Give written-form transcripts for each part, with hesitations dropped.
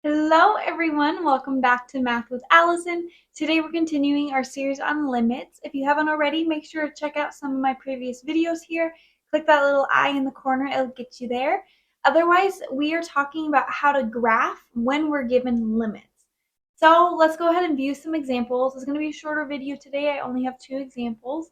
Hello everyone, welcome back to Math with Allison. Today we're continuing our series on limits. If you haven't already, make sure to check out some of my previous videos here. Click that little eye in the corner, it'll get you there. Otherwise, we are talking about how to graph when we're given limits. So let's go ahead and view some examples. It's going to be a shorter video today, I only have 2 examples.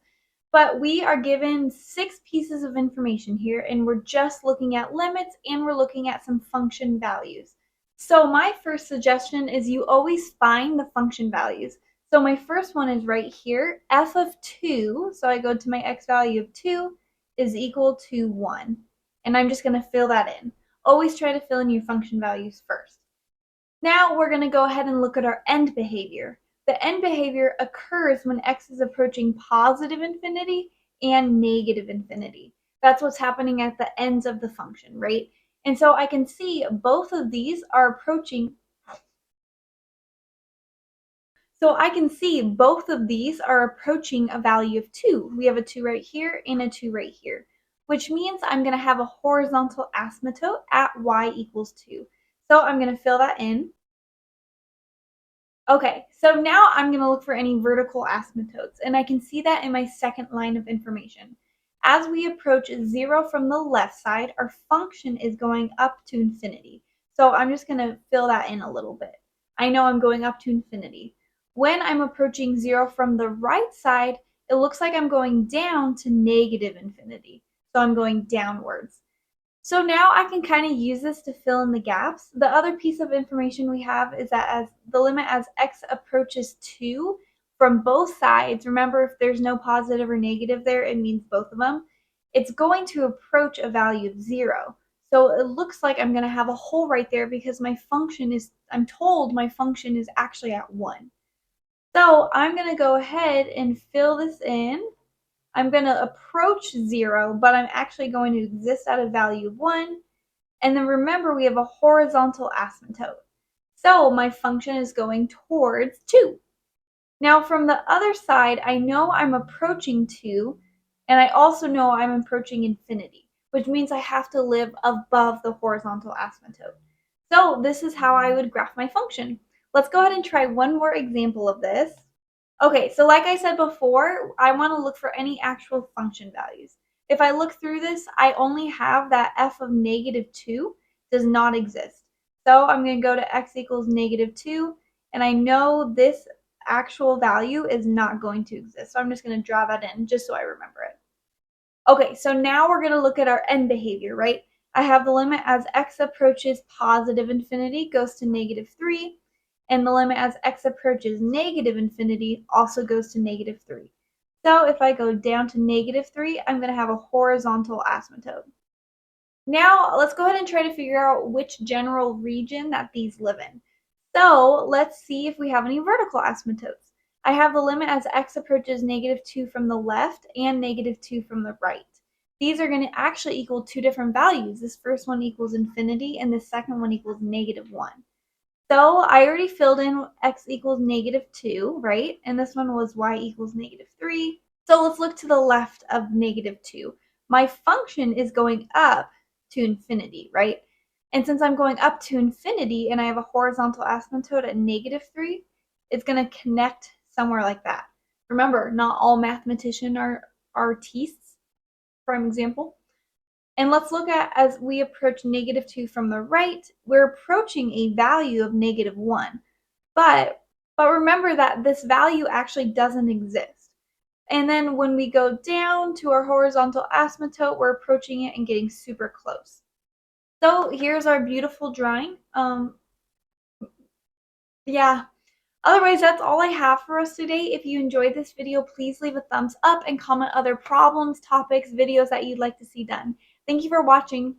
But we are given 6 pieces of information here, and we're just looking at limits and we're looking at some function values. So my first suggestion is you always find the function values. So my first one is right here, f of 2, so I go to my x value of 2 is equal to 1. And I'm just going to fill that in. Always try to fill in your function values first. Now we're going to go ahead and look at our end behavior. The end behavior occurs when x is approaching positive infinity and negative infinity. That's what's happening at the ends of the function, right? And so I can see both of these are approaching. So I can see both of these are approaching a value of 2. We have a 2 right here and a 2 right here, which means I'm going to have a horizontal asymptote at y equals 2. So I'm going to fill that in. Okay, so now I'm going to look for any vertical asymptotes, and I can see that in my second line of information. As we approach 0 from the left side, our function is going up to infinity. So I'm just going to fill that in a little bit. I know I'm going up to infinity. When I'm approaching 0 from the right side, it looks like I'm going down to negative infinity. So I'm going downwards. So now I can kind of use this to fill in the gaps. The other piece of information we have is that as the limit as x approaches 2 from both sides, remember if there's no positive or negative there, it means both of them, it's going to approach a value of 0. So it looks like I'm going to have a hole right there because my function is, I'm told my function is actually at 1. So I'm going to go ahead and fill this in. I'm going to approach 0, but I'm actually going to exist at a value of 1. And then remember, we have a horizontal asymptote. So my function is going towards 2. Now from the other side, I know I'm approaching 2, and I also know I'm approaching infinity, which means I have to live above the horizontal asymptote. So this is how I would graph my function. Let's go ahead and try one more example of this. Okay, so like I said before, I want to look for any actual function values. If I look through this, I only have that f of negative 2 does not exist. So I'm going to go to x equals negative 2, and I know this actual value is not going to exist. So I'm just going to draw that in just so I remember it. Okay, so now we're going to look at our end behavior, right? I have the limit as x approaches positive infinity goes to negative 3. And the limit as x approaches negative infinity also goes to negative 3. So if I go down to negative 3, I'm going to have a horizontal asymptote. Now let's go ahead and try to figure out which general region that these live in. So let's see if we have any vertical asymptotes. I have the limit as x approaches negative 2 from the left and negative 2 from the right. These are going to actually equal 2 different values. This first one equals infinity and the second one equals negative 1. So I already filled in x equals negative 2, right? And this one was y equals negative 3. So let's look to the left of negative 2. My function is going up to infinity, right? And since I'm going up to infinity and I have a horizontal asymptote at negative 3, it's going to connect somewhere like that. Remember, not all mathematicians are artistes, for example. And let's look at as we approach negative 2 from the right, we're approaching a value of negative 1. But remember that this value actually doesn't exist. And then when we go down to our horizontal asymptote, we're approaching it and getting super close. So here's our beautiful drawing. Yeah. Otherwise, that's all I have for us today. If you enjoyed this video, please leave a thumbs up and comment other problems, topics, videos that you'd like to see done. Thank you for watching.